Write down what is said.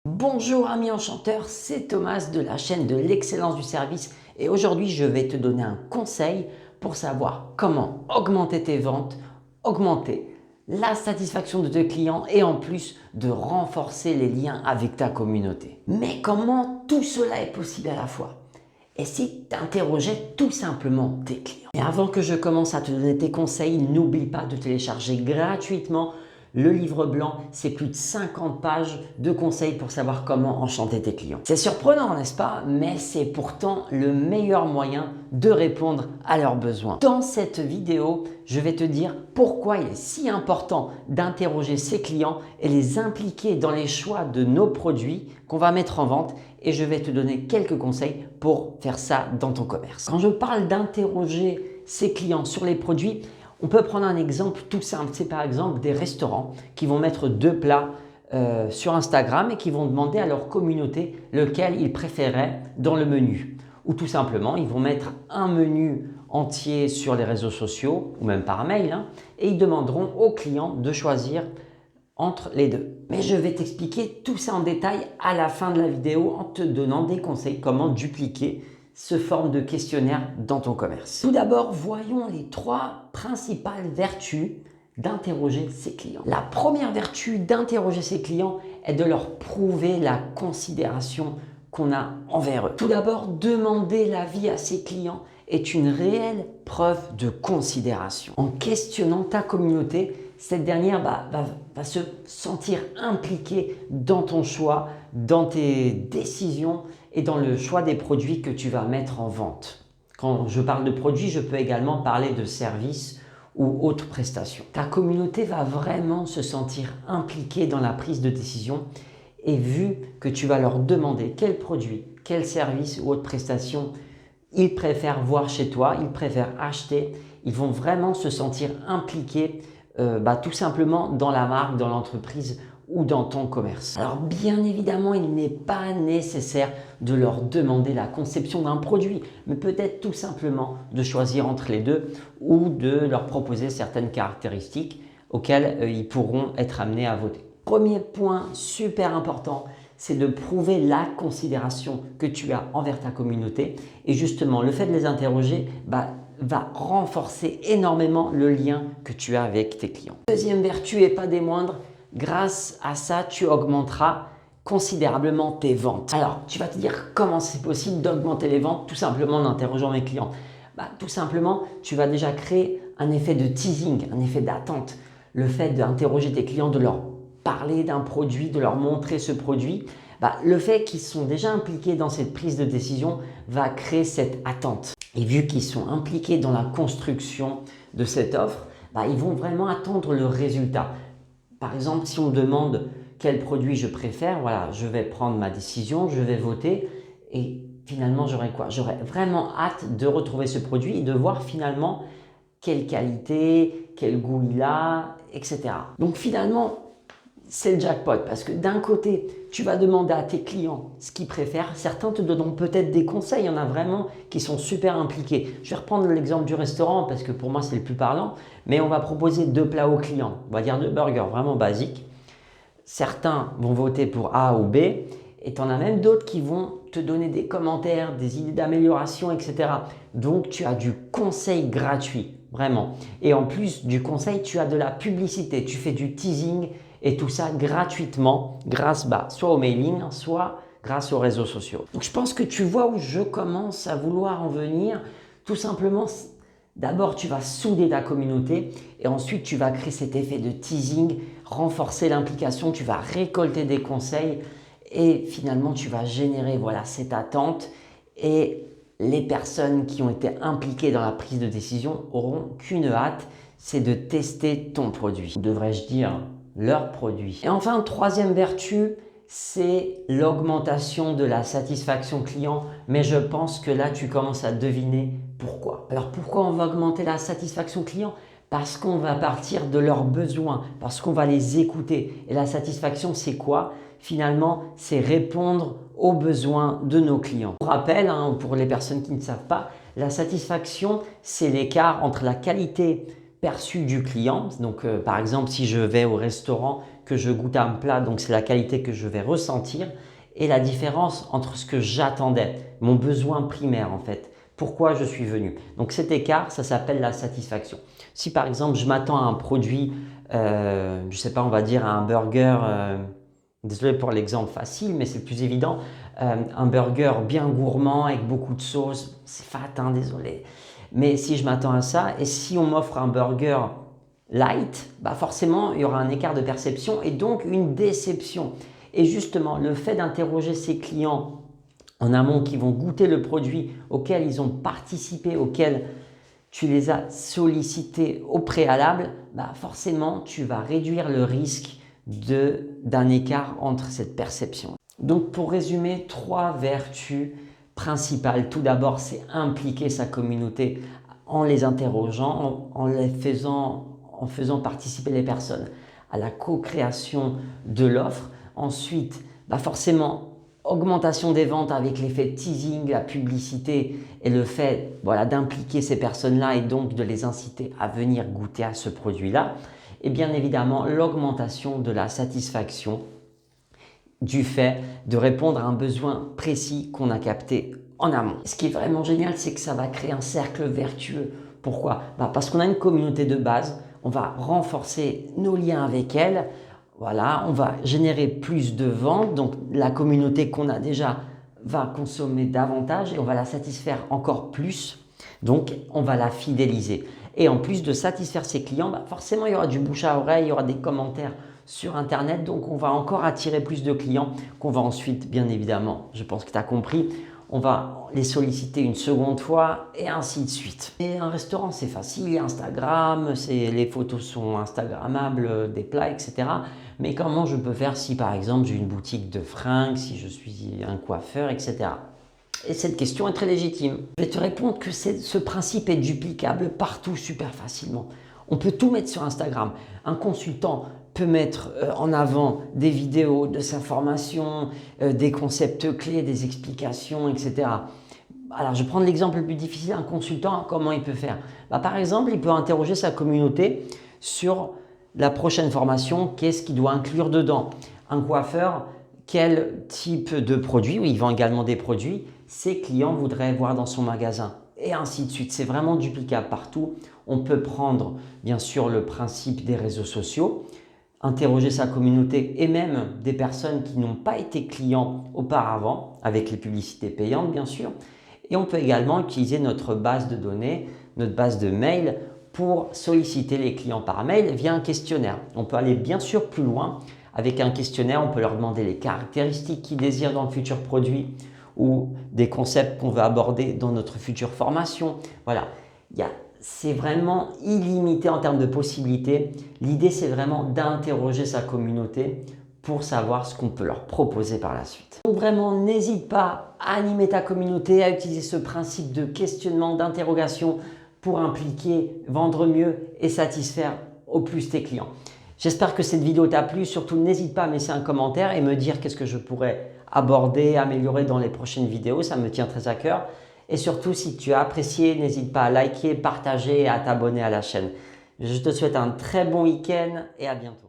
Bonjour amis enchanteurs, c'est Thomas de la chaîne de l'excellence du service et aujourd'hui je vais te donner un conseil pour savoir comment augmenter tes ventes, augmenter la satisfaction de tes clients et en plus de renforcer les liens avec ta communauté. Mais comment tout cela est possible à la fois? Et si tu interrogeais tout simplement tes clients? Et avant que je commence à te donner tes conseils, n'oublie pas de télécharger gratuitement le livre blanc. C'est plus de 50 pages de conseils pour savoir comment enchanter tes clients. C'est surprenant, n'est-ce pas? Mais c'est pourtant le meilleur moyen de répondre à leurs besoins. Dans cette vidéo, je vais te dire pourquoi il est si important d'interroger ses clients et les impliquer dans les choix de nos produits qu'on va mettre en vente, et je vais te donner quelques conseils pour faire ça dans ton commerce. Quand je parle d'interroger ses clients sur les produits, on peut prendre un exemple tout simple. C'est par exemple des restaurants qui vont mettre deux plats sur Instagram et qui vont demander à leur communauté lequel ils préféraient dans le menu. Ou tout simplement, ils vont mettre un menu entier sur les réseaux sociaux ou même par mail et ils demanderont aux clients de choisir entre les deux. Mais je vais t'expliquer tout ça en détail à la fin de la vidéo en te donnant des conseils comment dupliquer ce forme de questionnaire dans ton commerce. Tout d'abord, voyons les trois principales vertus d'interroger ses clients. La première vertu d'interroger ses clients est de leur prouver la considération qu'on a envers eux. Tout d'abord, demander l'avis à ses clients est une réelle preuve de considération. En questionnant ta communauté, cette dernière va se sentir impliquée dans ton choix, dans tes décisions et dans le choix des produits que tu vas mettre en vente. Quand je parle de produits, je peux également parler de services ou autres prestations. Ta communauté va vraiment se sentir impliquée dans la prise de décision, et vu que tu vas leur demander quel produit, quel service ou autre prestation ils préfèrent voir chez toi, ils préfèrent acheter, ils vont vraiment se sentir impliqués tout simplement dans la marque, dans l'entreprise ou dans ton commerce. Alors bien évidemment, il n'est pas nécessaire de leur demander la conception d'un produit, mais peut-être tout simplement de choisir entre les deux ou de leur proposer certaines caractéristiques auxquelles ils pourront être amenés à voter. Premier point super important, c'est de prouver la considération que tu as envers ta communauté. Et justement, le fait de les interroger va renforcer énormément le lien que tu as avec tes clients. Deuxième vertu et pas des moindres, grâce à ça, tu augmenteras considérablement tes ventes. Alors, tu vas te dire comment c'est possible d'augmenter les ventes tout simplement en interrogeant mes clients. Tout simplement, tu vas déjà créer un effet de teasing, un effet d'attente. Le fait d'interroger tes clients, de leur parler d'un produit, de leur montrer ce produit, le fait qu'ils sont déjà impliqués dans cette prise de décision va créer cette attente. Et vu qu'ils sont impliqués dans la construction de cette offre, ils vont vraiment attendre le résultat. Par exemple, si on me demande quel produit je préfère, voilà, je vais prendre ma décision, je vais voter et finalement j'aurai quoi? J'aurai vraiment hâte de retrouver ce produit et de voir finalement quelle qualité, quel goût il a, etc. Donc finalement, c'est le jackpot parce que d'un côté, tu vas demander à tes clients ce qu'ils préfèrent. Certains te donneront peut-être des conseils. Il y en a vraiment qui sont super impliqués. Je vais reprendre l'exemple du restaurant parce que pour moi, c'est le plus parlant. Mais on va proposer deux plats aux clients. On va dire deux burgers vraiment basiques. Certains vont voter pour A ou B. Et tu en as même d'autres qui vont te donner des commentaires, des idées d'amélioration, etc. Donc, tu as du conseil gratuit, vraiment. Et en plus du conseil, tu as de la publicité. Tu fais du teasing et tout ça gratuitement grâce soit au mailing, soit grâce aux réseaux sociaux. Donc, je pense que tu vois où je commence à vouloir en venir. Tout simplement, d'abord, tu vas souder ta communauté et ensuite, tu vas créer cet effet de teasing, renforcer l'implication, tu vas récolter des conseils et finalement, tu vas générer cette attente et les personnes qui ont été impliquées dans la prise de décision auront qu'une hâte, c'est de tester ton produit. Devrais-je dire leur produit. Et enfin, troisième vertu, c'est l'augmentation de la satisfaction client. Mais je pense que là, tu commences à deviner pourquoi. Alors pourquoi on va augmenter la satisfaction client? Parce qu'on va partir de leurs besoins, parce qu'on va les écouter. Et la satisfaction, c'est quoi? Finalement, c'est répondre aux besoins de nos clients. Pour rappel, pour les personnes qui ne savent pas, la satisfaction, c'est l'écart entre la qualité perçue du client. Donc, par exemple, si je vais au restaurant, que je goûte à un plat, donc c'est la qualité que je vais ressentir, et la différence entre ce que j'attendais, mon besoin primaire en fait. Pourquoi je suis venu. Donc cet écart, ça s'appelle la satisfaction. Si par exemple je m'attends à un produit, je ne sais pas, on va dire un burger, désolé pour l'exemple facile, mais c'est le plus évident, un burger bien gourmand avec beaucoup de sauce, c'est fat, hein, désolé. Mais si je m'attends à ça, et si on m'offre un burger light, bah forcément il y aura un écart de perception et donc une déception. Et justement, le fait d'interroger ses clients en amont qui vont goûter le produit auquel ils ont participé, auquel tu les as sollicités au préalable, bah forcément tu vas réduire le risque d'un écart entre cette perception. Donc pour résumer, 3 vertus principales. Tout d'abord, c'est impliquer sa communauté en les interrogeant, en faisant participer les personnes à la co-création de l'offre. Ensuite, bah forcément, augmentation des ventes avec l'effet teasing, la publicité et le fait d'impliquer ces personnes-là et donc de les inciter à venir goûter à ce produit-là. Et bien évidemment, l'augmentation de la satisfaction du fait de répondre à un besoin précis qu'on a capté en amont. Ce qui est vraiment génial, c'est que ça va créer un cercle vertueux. Pourquoi? Parce qu'on a une communauté de base, on va renforcer nos liens avec elle, voilà, on va générer plus de ventes, donc la communauté qu'on a déjà va consommer davantage et on va la satisfaire encore plus, donc on va la fidéliser. Et en plus de satisfaire ses clients, forcément il y aura du bouche à oreille, il y aura des commentaires sur internet, donc on va encore attirer plus de clients qu'on va ensuite, bien évidemment, je pense que tu as compris, on va les solliciter une seconde fois et ainsi de suite. Et un restaurant, c'est facile, Instagram, les photos sont instagrammables, des plats, etc. Mais comment je peux faire si par exemple j'ai une boutique de fringues, si je suis un coiffeur, etc. Et cette question est très légitime. Je vais te répondre que ce principe est duplicable partout super facilement. On peut tout mettre sur Instagram. Un consultant peut mettre en avant des vidéos de sa formation, des concepts clés, des explications, etc. Alors, je vais prendre l'exemple le plus difficile. Un consultant, comment il peut faire? Par exemple, il peut interroger sa communauté sur la prochaine formation, qu'est-ce qu'il doit inclure dedans? Un coiffeur, quel type de produit, il vend également des produits, ses clients voudraient voir dans son magasin, et ainsi de suite. C'est vraiment duplicable partout. On peut prendre bien sûr le principe des réseaux sociaux, interroger sa communauté et même des personnes qui n'ont pas été clients auparavant, avec les publicités payantes bien sûr. Et on peut également utiliser notre base de données, notre base de mail pour solliciter les clients par mail via un questionnaire. On peut aller bien sûr plus loin. Avec un questionnaire, on peut leur demander les caractéristiques qu'ils désirent dans le futur produit ou des concepts qu'on veut aborder dans notre future formation. Voilà, c'est vraiment illimité en termes de possibilités. L'idée, c'est vraiment d'interroger sa communauté pour savoir ce qu'on peut leur proposer par la suite. Donc vraiment, n'hésite pas à animer ta communauté, à utiliser ce principe de questionnement, d'interrogation pour impliquer, vendre mieux et satisfaire au plus tes clients. J'espère que cette vidéo t'a plu. Surtout, n'hésite pas à me laisser un commentaire et me dire qu'est-ce que je pourrais aborder, améliorer dans les prochaines vidéos. Ça me tient très à cœur. Et surtout, si tu as apprécié, n'hésite pas à liker, partager et à t'abonner à la chaîne. Je te souhaite un très bon week-end et à bientôt.